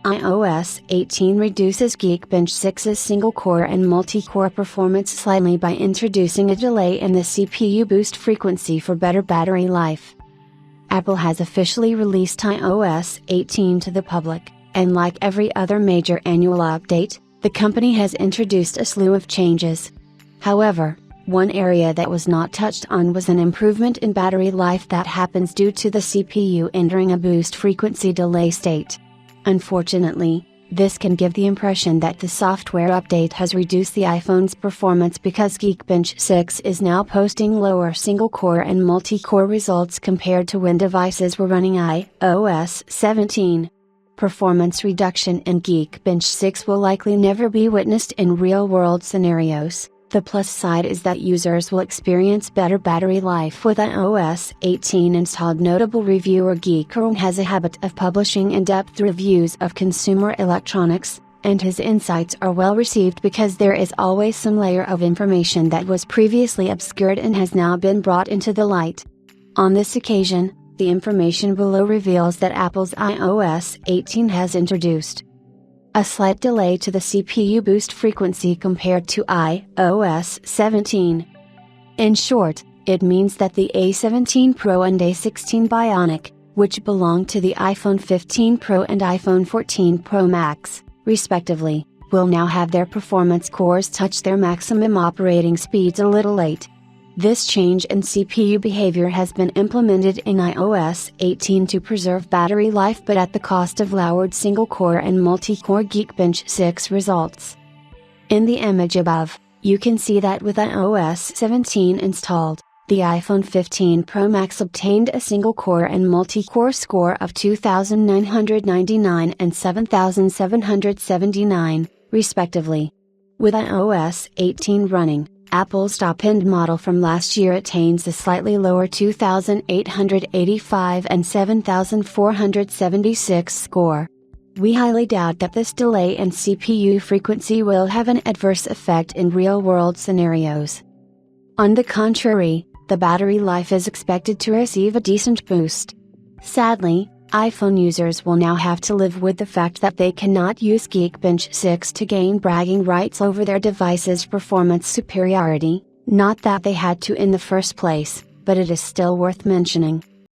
iOS 18 reduces Geekbench 6's single-core and multi-core performance slightly by introducing a delay in the CPU boost frequency for better battery life. Apple has officially released iOS 18 to the public, and like every other major annual update, the company has introduced a slew of changes. However, one area that was not touched on was an improvement in battery life that happens due to the CPU entering a boost frequency delay state. Unfortunately, this can give the impression that the software update has reduced the iPhone's performance because Geekbench 6 is now posting lower single-core and multi-core results compared to when devices were running iOS 17. Performance reduction in Geekbench 6 will likely never be witnessed in real-world scenarios. The plus side is that users will experience better battery life with iOS 18 installed. Notable reviewer Geekbench has a habit of publishing in-depth reviews of consumer electronics, and his insights are well received because there is always some layer of information that was previously obscured and has now been brought into the light. On this occasion, the information below reveals that Apple's iOS 18 has introduced a slight delay to the CPU boost frequency compared to iOS 17. In short, it means that the A17 Pro and A16 Bionic, which belong to the iPhone 15 Pro and iPhone 14 Pro Max, respectively, will now have their performance cores touch their maximum operating speeds a little late. This change in CPU behavior has been implemented in iOS 18 to preserve battery life but at the cost of lowered single-core and multi-core Geekbench 6 results. In the image above, you can see that with iOS 17 installed, the iPhone 15 Pro Max obtained a single-core and multi-core score of 2,999 and 7,779, respectively. With iOS 18 running, Apple's top-end model from last year attains a slightly lower 2,885 and 7,476 score. We highly doubt that this delay in CPU frequency will have an adverse effect in real-world scenarios. On the contrary, the battery life is expected to receive a decent boost. Sadly, iPhone users will now have to live with the fact that they cannot use Geekbench 6 to gain bragging rights over their device's performance superiority, not that they had to in the first place, but it is still worth mentioning.